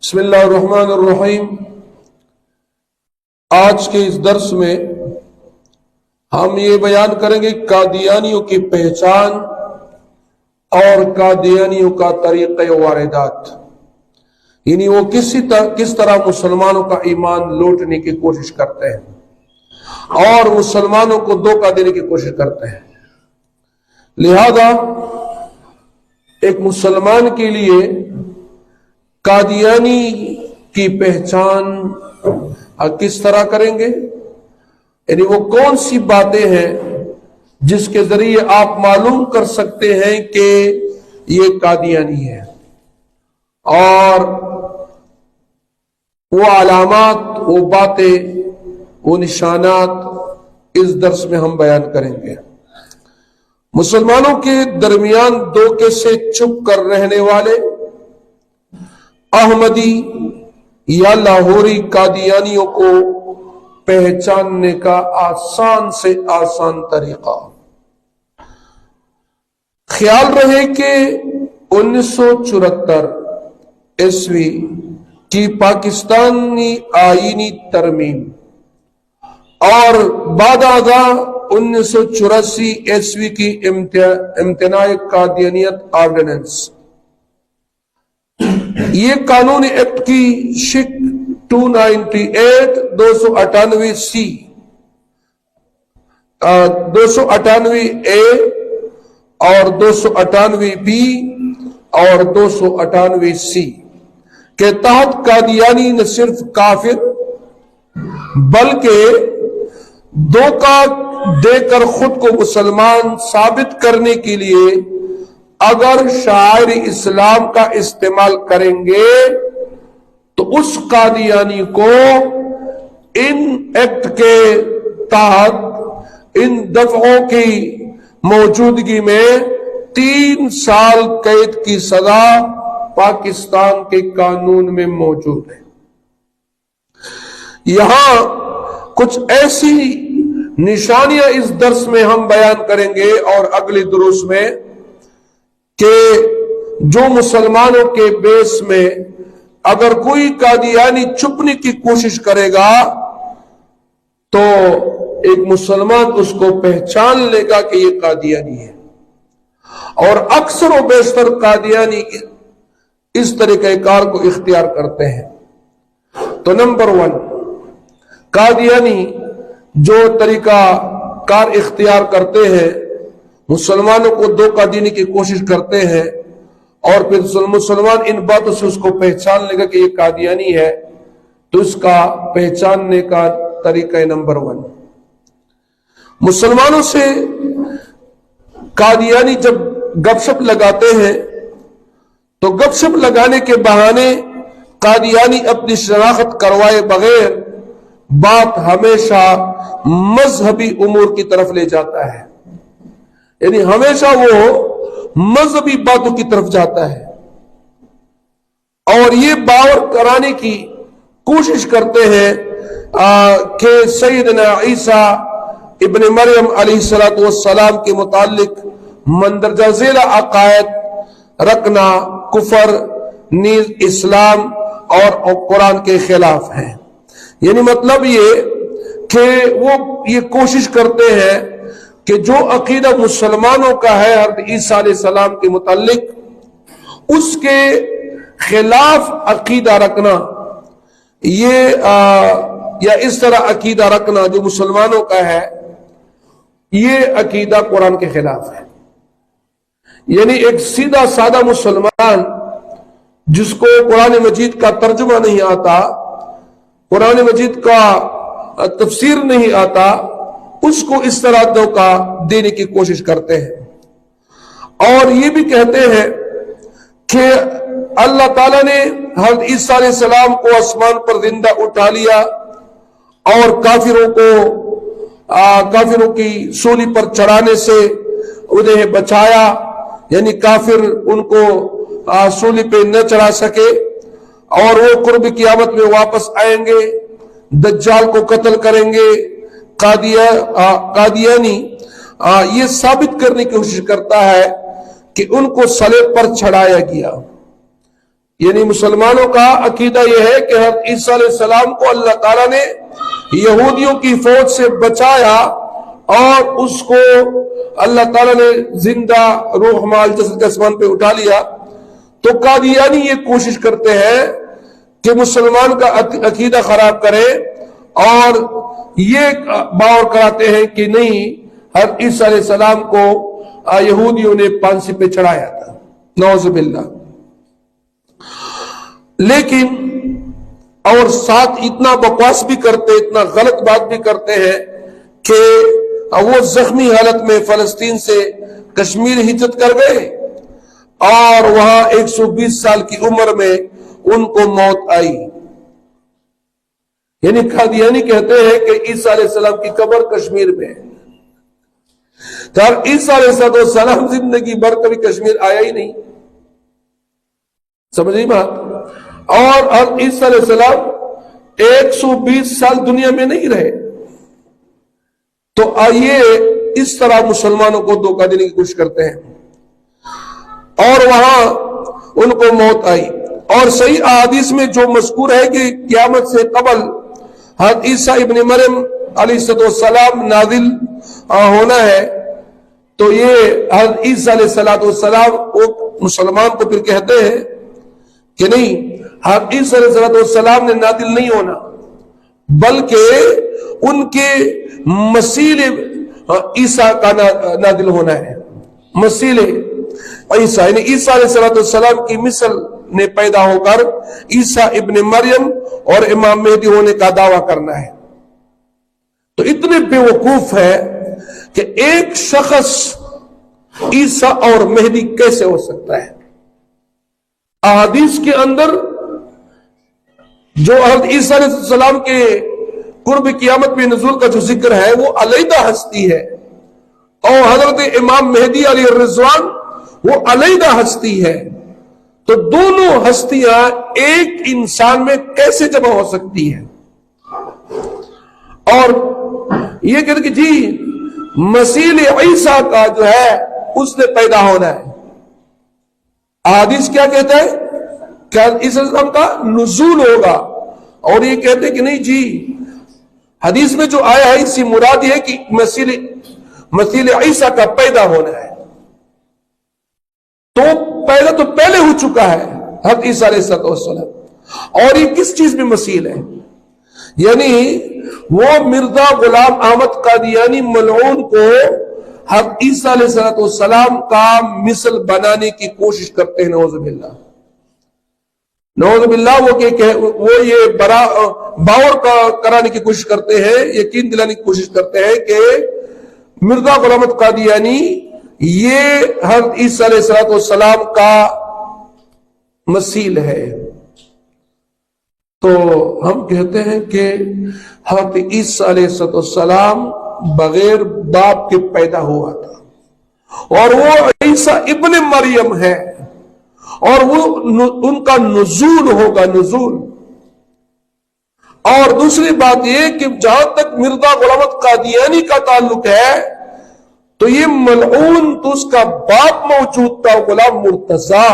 بسم اللہ الرحمن الرحیم۔ آج کے اس درس میں ہم یہ بیان کریں گے قادیانیوں کی پہچان اور قادیانیوں کا طریقہ واردات، یعنی وہ کس طرح مسلمانوں کا ایمان لوٹنے کی کوشش کرتے ہیں اور مسلمانوں کو دھوکہ دینے کی کوشش کرتے ہیں۔ لہذا ایک مسلمان کے لیے قادیانی کی پہچان کس طرح کریں گے، یعنی وہ کون سی باتیں ہیں جس کے ذریعے آپ معلوم کر سکتے ہیں کہ یہ قادیانی ہے، اور وہ علامات، وہ باتیں، وہ نشانات اس درس میں ہم بیان کریں گے۔ مسلمانوں کے درمیان دھوکے سے چھپ کر رہنے والے احمدی یا لاہوری قادیانیوں کو پہچاننے کا آسان سے آسان طریقہ، خیال رہے کہ 1974 عیسوی کی پاکستانی آئینی ترمیم اور بعد ازاں 1984 عیسوی کی امتناع قادیانیت آرڈیننس، یہ قانونی ایکٹ کی شک 298 298 سی 298 اے اور 298 بی اور 298 سی کے تحت قادیانی نہ صرف کافر بلکہ دھوکہ دے کر خود کو مسلمان ثابت کرنے کے لیے اگر شعائر اسلام کا استعمال کریں گے تو اس قادیانی کو ان ایکٹ کے تحت ان دفعوں کی موجودگی میں 3 سال قید کی سزا پاکستان کے قانون میں موجود ہے۔ یہاں کچھ ایسی نشانیاں اس درس میں ہم بیان کریں گے اور اگلی دروس میں کہ جو مسلمانوں کے بیس میں اگر کوئی قادیانی چھپنے کی کوشش کرے گا تو ایک مسلمان اس کو پہچان لے گا کہ یہ قادیانی ہے، اور اکثر و بیشتر قادیانی اس طریقہ کار کو اختیار کرتے ہیں۔ تو نمبر 1، قادیانی جو طریقہ کار اختیار کرتے ہیں، مسلمانوں کو دھوکہ دینے کی کوشش کرتے ہیں، اور پھر مسلمان ان باتوں سے اس کو پہچان لے گا کہ یہ قادیانی ہے، تو اس کا پہچاننے کا طریقہ نمبر 1، مسلمانوں سے قادیانی جب گپ شپ لگاتے ہیں تو گپ شپ لگانے کے بہانے قادیانی اپنی شناخت کروائے بغیر بات ہمیشہ مذہبی امور کی طرف لے جاتا ہے، یعنی ہمیشہ وہ مذہبی باتوں کی طرف جاتا ہے، اور یہ باور کرانے کی کوشش کرتے ہیں کہ سیدنا عیسیٰ ابن مریم علیہ السلام کے متعلق مندرجہ ذیل عقائد رکھنا کفر نیز اسلام اور قرآن کے خلاف ہیں۔ یعنی مطلب یہ کہ وہ یہ کوشش کرتے ہیں کہ جو عقیدہ مسلمانوں کا ہے حضرت عیسیٰ علیہ السلام کے متعلق، اس کے خلاف عقیدہ رکھنا، یہ یا اس طرح عقیدہ رکھنا جو مسلمانوں کا ہے، یہ عقیدہ قرآن کے خلاف ہے۔ یعنی ایک سیدھا سادہ مسلمان جس کو قرآن مجید کا ترجمہ نہیں آتا، قرآن مجید کا تفسیر نہیں آتا، اس کو اس طرح دھوکہ دینے کی کوشش کرتے ہیں، اور یہ بھی کہتے ہیں کہ اللہ تعالیٰ نے حضرت عیسیٰ علیہ السلام کو آسمان پر زندہ اٹھا لیا اور کافروں کی سولی پر چڑھانے سے انہیں بچایا، یعنی کافر ان کو سولی پہ نہ چڑھا سکے، اور وہ قرب قیامت میں واپس آئیں گے، دجال کو قتل کریں گے۔ قادیانی یہ ثابت کرنے کی کوشش کرتا ہے کہ ان کو صلیب پر چڑھایا گیا، یعنی مسلمانوں کا عقیدہ یہ ہے کہ حضرت عیسیٰ علیہ السلام کو اللہ تعالیٰ نے یہودیوں کی فوج سے بچایا اور اس کو اللہ تعالیٰ نے زندہ روح مال جسد کے آسمان پہ اٹھا لیا. تو قادیانی یہ کوشش کرتے ہیں کہ مسلمان کا عقیدہ خراب کرے اور یہ باور کراتے ہیں کہ نہیں حضرت عیسیٰ علیہ السلام کو یہودیوں نے پھانسی پہ چڑھایا تھا. نعوذ باللہ. لیکن اور ساتھ اتنا بکواس بھی کرتے, اتنا غلط بات بھی کرتے ہیں کہ وہ زخمی حالت میں فلسطین سے کشمیر ہجرت کر گئے اور وہاں 120 سال کی عمر میں ان کو موت آئی. یعنی قادیانی کہتے ہیں کہ عیسیٰ علیہ السلام کی قبر کشمیر میں ہے. عیسیٰ علیہ السلام زندگی بھر کبھی کشمیر آیا ہی نہیں. سمجھ بات. اور عیسیٰ علیہ السلام 120 سال دنیا میں نہیں رہے. تو آئیے اس طرح مسلمانوں کو دھوکہ دینے کی کوشش کرتے ہیں اور وہاں ان کو موت آئی. اور صحیح احادیث میں جو مذکور ہے کہ قیامت سے قبل حضرت عیسیٰ ابن مریم علیہ السلام نازل ہونا ہے. تو یہ حضرت عیسیٰ علیہ السلام وہ مسلمان کو پھر کہتے ہیں کہ نہیں, حضرت عیسیٰ علیہ السلام نے نازل نہیں ہونا بلکہ ان کے مثیل عیسیٰ کا نازل ہونا ہے. مثیل عیسیٰ یعنی عیسیٰ علیہ السلام کی مثل نے پیدا ہو کر عیسیٰ ابن مریم اور امام مہدی ہونے کا دعویٰ کرنا ہے. تو اتنے بے وقوف ہے کہ ایک شخص عیسیٰ اور مہدی کیسے ہو سکتا ہے. احادیث کے اندر جو حضرت عیسیٰ علیہ السلام کے قرب قیامت میں نزول کا جو ذکر ہے وہ علیحدہ ہستی ہے اور حضرت امام مہدی علیہ الرضوان وہ علیحدہ ہستی ہے. تو دونوں ہستیاں ایک انسان میں کیسے جمع ہو سکتی ہیں؟ اور یہ کہتے کہ جی مسیح عیسیٰ کا جو ہے اس نے پیدا ہونا ہے. احادیث کیا کہتا ہے کہ عیسیٰ علیہ السلام کا نزول ہوگا اور یہ کہتے کہ نہیں جی حدیث میں جو آیا ہے اسی مراد یہ ہے کہ مسیح عیسیٰ کا پیدا ہونا ہے. تو پیدا تو پہلے ہو چکا ہے حضرت عیسیٰ علیہ السلام. اور یہ کس چیز میں مثیل ہے؟ یعنی وہ مرزا غلام احمد قادیانی ملعون کو حضرت عیسیٰ علیہ السلام کا مثل بنانے کی کوشش کرتے ہیں. نعوذ باللہ. نعوذ باللہ. وہ یہ باور کرانے کی کوشش کرتے ہیں, یقین دلانے کی کوشش کرتے ہیں کہ مرزا غلام احمد قادیانی یہ حضرت عیسیٰ علیہ السلام کا مثیل ہے. تو ہم کہتے ہیں کہ حضرت عیسیٰ علیہ السلام بغیر باپ کے پیدا ہوا تھا اور وہ عیسیٰ ابن مریم ہے اور وہ ان کا نزول ہوگا. نزول. اور دوسری بات یہ کہ جہاں تک مرزا غلام احمد قادیانی کا تعلق ہے تو یہ ملعون تو اس کا باپ موجود تھا غلام مرتضی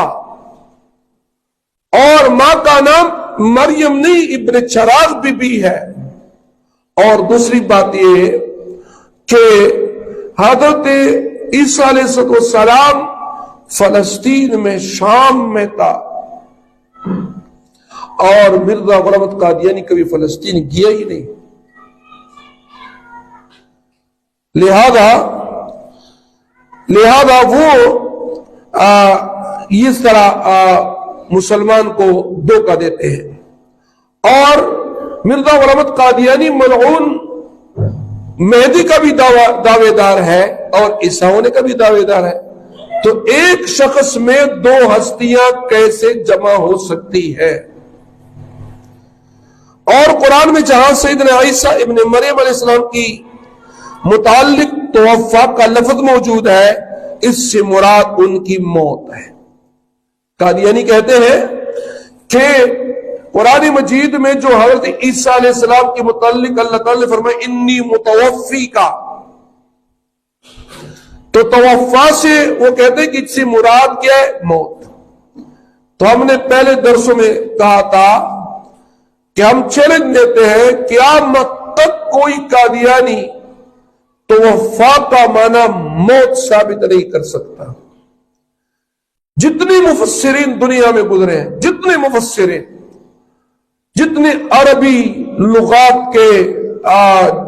اور ماں کا نام مریم نہیں ابن چراغ بی ہے. اور دوسری بات یہ کہ حضرت عیسیٰ علیہ السلام فلسطین میں شام میں تھا اور مرزا غلام احمد قادیانی کبھی فلسطین گیا ہی نہیں. لہذا وہ اس طرح مسلمان کو دھوکہ دیتے ہیں. اور مرزا غلام احمد قادیانی ملعون مہدی کا بھی دعوے دار ہے اور عیسیٰ ہونے کا بھی دعوے دار ہے. تو ایک شخص میں دو ہستیاں کیسے جمع ہو سکتی ہے؟ اور قرآن میں جہاں سیدنا عیسیٰ ابن مریم علیہ السلام کی متعلق توفا کا لفظ موجود ہے اس سے مراد ان کی موت ہے. قادیانی کہتے ہیں کہ قرآن مجید میں جو حضرت عیسیٰ علیہ السلام کے متعلق اللہ تعالی نے فرمایا انی متوفی کا, تو توفا سے وہ کہتے ہیں کہ اس سے مراد کیا ہے؟ موت. تو ہم نے پہلے درسوں میں کہا تھا کہ ہم چیلنج دیتے ہیں قیامت تک کوئی قادیانی توفا کا معنی موت ثابت نہیں کر سکتا. جتنے مفسرین دنیا میں گزرے ہیں، جتنے مفسرین، جتنے عربی لغات کے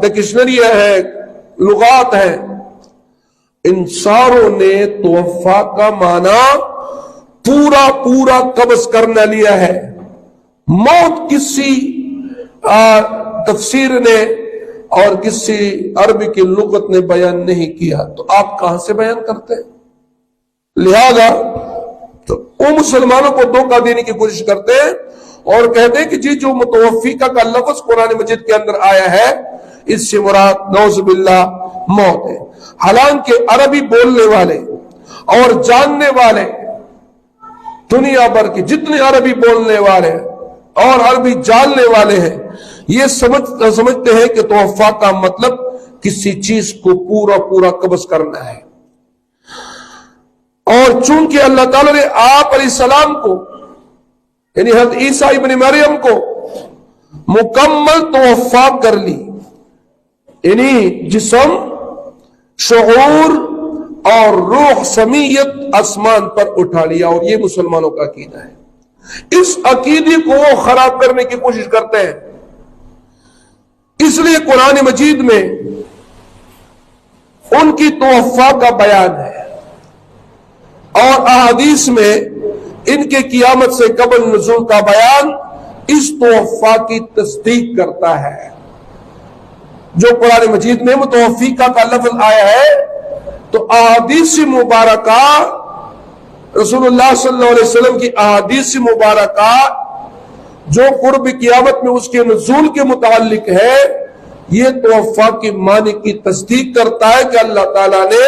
ڈکشنریاں ہیں، لغات ہیں، ان ساروں نے توفا کا معنی پورا پورا قبض کرنا لیا ہے. موت کسی تفسیر نے اور کسی عربی کی لغت نے بیان نہیں کیا، تو آپ کہاں سے بیان کرتے ہیں؟ لہذا تو وہ مسلمانوں کو دھوکہ دینے کی کوشش کرتے ہیں اور کہتے ہیں کہ جی جو متوفیقہ کا لفظ قرآن مجید کے اندر آیا ہے اس سے مراد نعوذ باللہ موت ہے. حالانکہ عربی بولنے والے اور جاننے والے دنیا بھر کے جتنے عربی بولنے والے اور عربی جاننے والے ہیں یہ سمجھتے ہیں کہ توفا کا مطلب کسی چیز کو پورا پورا قبض کرنا ہے. اور چونکہ اللہ تعالی نے آپ علیہ السلام کو یعنی حضرت عیسیٰ ابن مریم کو مکمل توفا کر لی، یعنی جسم، شعور اور روح سمیت آسمان پر اٹھا لیا، اور یہ مسلمانوں کا عقیدہ ہے. اس عقیدے کو وہ خراب کرنے کی کوشش کرتے ہیں. اس لیے قرآن مجید میں ان کی توفا کا بیان ہے اور احادیث میں ان کے قیامت سے قبل نزول کا بیان اس توفا کی تصدیق کرتا ہے. جو قرآن مجید میں متوفیقہ کا لفظ آیا ہے تو احادیث مبارکہ رسول اللہ صلی اللہ علیہ وسلم کی احادیث مبارکہ جو قرب قیامت میں اس کے نزول کے متعلق ہے یہ توفا کے معنی کی تصدیق کرتا ہے کہ اللہ تعالیٰ نے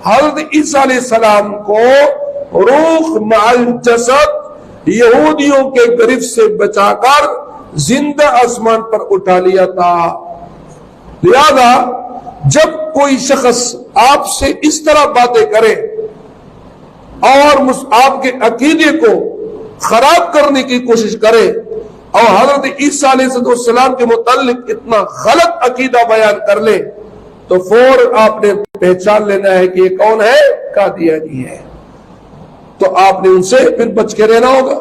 حضرت عیسیٰ علیہ السلام کو روح مع الجسد یہودیوں کے گرفت سے بچا کر زندہ آسمان پر اٹھا لیا تھا. لہذا جب کوئی شخص آپ سے اس طرح باتیں کرے اور آپ کے عقیدے کو خراب کرنے کی کوشش کرے اور حضرت عیسیٰ علیہ السلام کے متعلق اتنا غلط عقیدہ بیان کر لے تو فوراً آپ نے پہچان لینا ہے کہ یہ کون ہے؟ قادیانی ہے. تو آپ نے ان سے پھر بچ کے رہنا ہوگا.